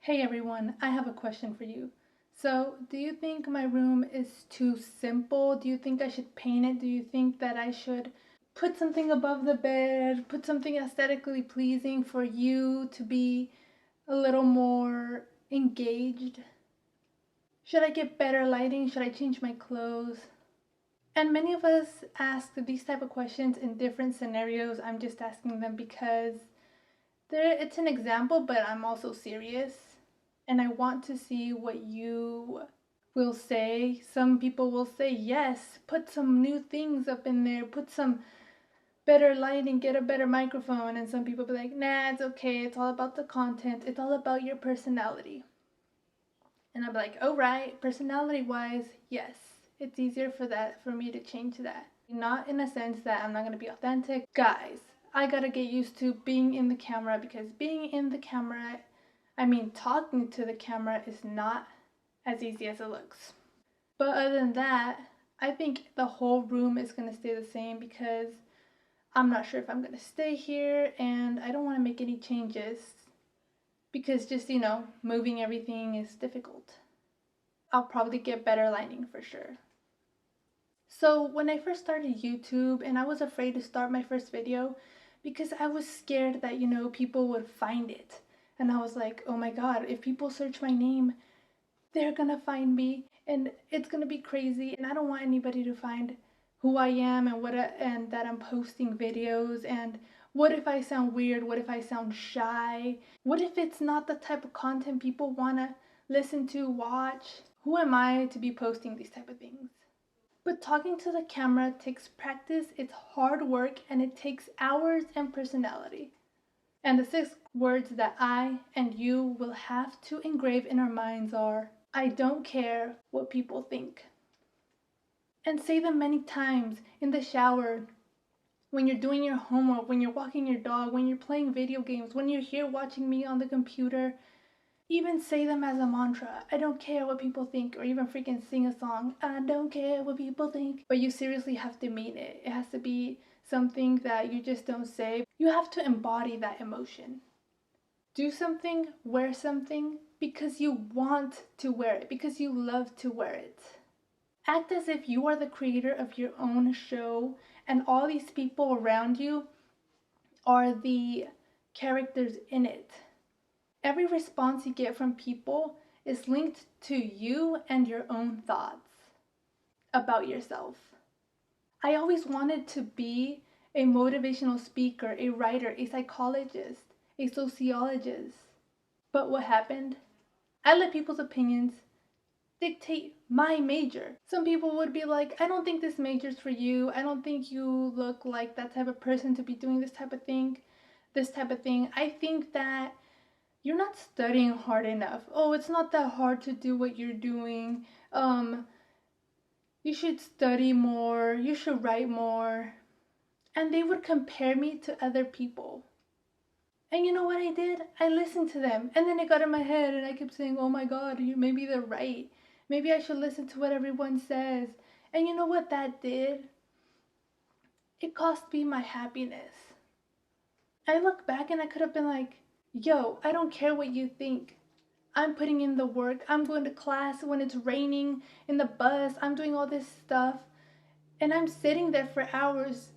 Hey everyone, I have a question for you. So, do you think my room is too simple? Do you think I should paint it? Do you think that I should put something above the bed, put something aesthetically pleasing for you to be a little more engaged? Should I get better lighting? Should I change my clothes? And many of us ask these type of questions in different scenarios. I'm just asking them because it's an example, but I'm also serious. And I want to see what you will say. Some people will say, yes, put some new things up in there, put some better lighting, get a better microphone. And some people be like, nah, it's okay. It's all about the content. It's all about your personality. And I'm like, oh, right, personality wise, yes, it's easier for me to change that. Not in a sense that I'm not going to be authentic. Guys, I gotta get used to being in the camera because being in the camera, talking to the camera is not as easy as it looks. But other than that, I think the whole room is going to stay the same because I'm not sure if I'm going to stay here and I don't want to make any changes because just, moving everything is difficult. I'll probably get better lighting for sure. So when I first started YouTube and I was afraid to start my first video because I was scared that, people would find it. And I was like, oh my God, if people search my name, they're gonna find me and it's gonna be crazy and I don't want anybody to find who I am and that I'm posting videos. And what if I sound weird? What if I sound shy? What if it's not the type of content people wanna listen to, watch? Who am I to be posting these type of things? But talking to the camera takes practice, it's hard work, and it takes hours and personality. And the 6 words that I and you will have to engrave in our minds are, I don't care what people think. And say them many times in the shower, when you're doing your homework, when you're walking your dog, when you're playing video games, when you're here watching me on the computer. Even say them as a mantra. I don't care what people think, or even freaking sing a song. I don't care what people think. But you seriously have to mean it. It has to be something that you just don't say. You have to embody that emotion. Do something, wear something because you want to wear it, because you love to wear it. Act as if you are the creator of your own show and all these people around you are the characters in it. Every response you get from people is linked to you and your own thoughts about yourself. I always wanted to be a motivational speaker, a writer, a psychologist, a sociologist. But what happened? I let people's opinions dictate my major. Some people would be like, I don't think this major's for you. I don't think you look like that type of person to be doing this type of thing. I think that you're not studying hard enough. Oh, it's not that hard to do what you're doing. You should study more. You should write more. And they would compare me to other people. And you know what I did? I listened to them. And then it got in my head and I kept saying, oh my God, maybe they're right. Maybe I should listen to what everyone says. And you know what that did? It cost me my happiness. I look back and I could have been like, yo, I don't care what you think. I'm putting in the work. I'm going to class when it's raining in the bus. I'm doing all this stuff. And I'm sitting there for hours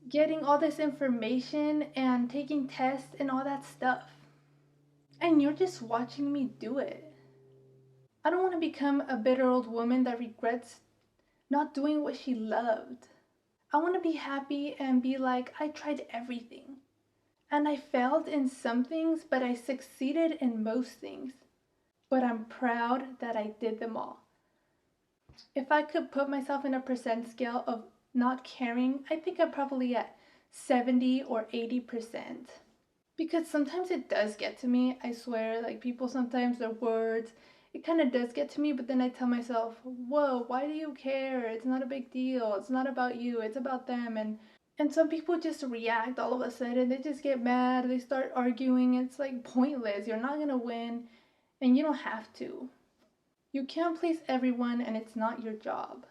getting all this information and taking tests and all that stuff. And you're just watching me do it. I don't want to become a bitter old woman that regrets not doing what she loved. I want to be happy and be like, I tried everything. And I failed in some things, but I succeeded in most things. But I'm proud that I did them all. If I could put myself in a percent scale of not caring, I think I'm probably at 70 or 80%. Because sometimes it does get to me, I swear, like people sometimes their words, it kind of does get to me, but then I tell myself, whoa, why do you care? It's not a big deal. It's not about you. It's about them. And some people just react all of a sudden. They just get mad. They start arguing. It's like pointless. You're not going to win and you don't have to. You can't please everyone and it's not your job.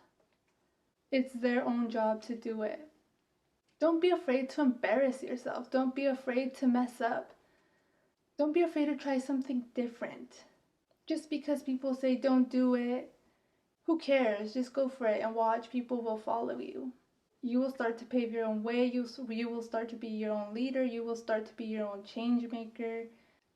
It's their own job to do it. Don't be afraid to embarrass yourself. Don't be afraid to mess up. Don't be afraid to try something different. Just because people say don't do it, who cares? Just go for it and watch. People will follow you. You will start to pave your own way. You will start to be your own leader. You will start to be your own change maker.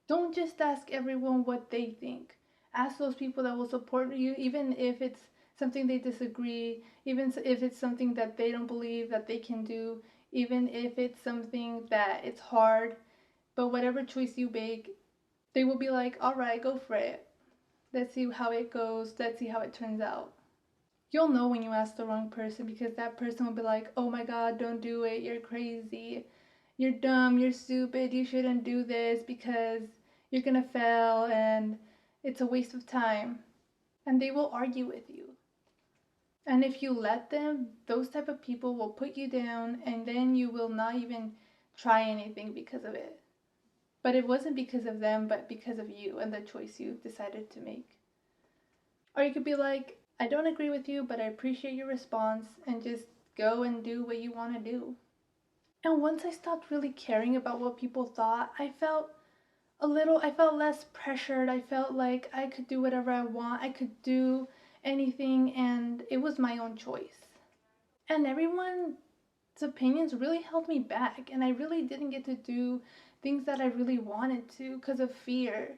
Don't just ask everyone what they think. Ask those people that will support you, even if it's something they disagree, even if it's something that they don't believe that they can do, even if it's something that it's hard. But whatever choice you make, they will be like, all right, go for it. Let's see how it goes. Let's see how it turns out. You'll know when you ask the wrong person because that person will be like, oh my God, don't do it. You're crazy. You're dumb. You're stupid. You shouldn't do this because you're going to fail and it's a waste of time. And they will argue with you. And if you let them, those type of people will put you down and then you will not even try anything because of it. But it wasn't because of them, but because of you and the choice you decided to make. Or you could be like, I don't agree with you, but I appreciate your response and just go and do what you want to do. And once I stopped really caring about what people thought, I felt less pressured. I felt like I could do whatever I want. I could do anything and it was my own choice. And everyone's opinions really held me back and I really didn't get to do things that I really wanted to because of fear.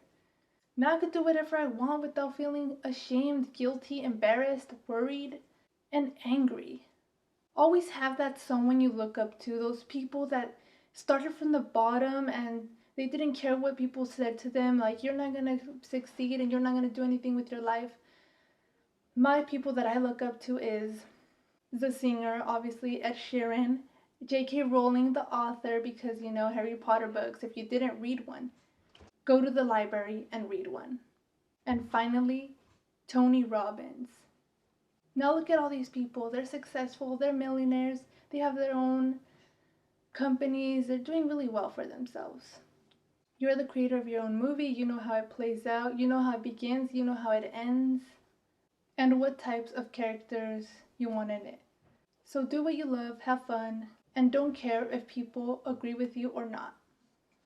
Now I could do whatever I want without feeling ashamed, guilty, embarrassed, worried, and angry. Always have that someone you look up to, those people that started from the bottom and they didn't care what people said to them, like you're not gonna succeed and you're not gonna do anything with your life. My people that I look up to is the singer, obviously Ed Sheeran, J.K. Rowling, the author, because you know Harry Potter books, if you didn't read one, go to the library and read one. And finally, Tony Robbins. Now look at all these people. They're successful, they're millionaires, they have their own companies, they're doing really well for themselves. You're the creator of your own movie, you know how it plays out, you know how it begins, you know how it ends, and what types of characters you want in it. So do what you love, have fun, and don't care if people agree with you or not.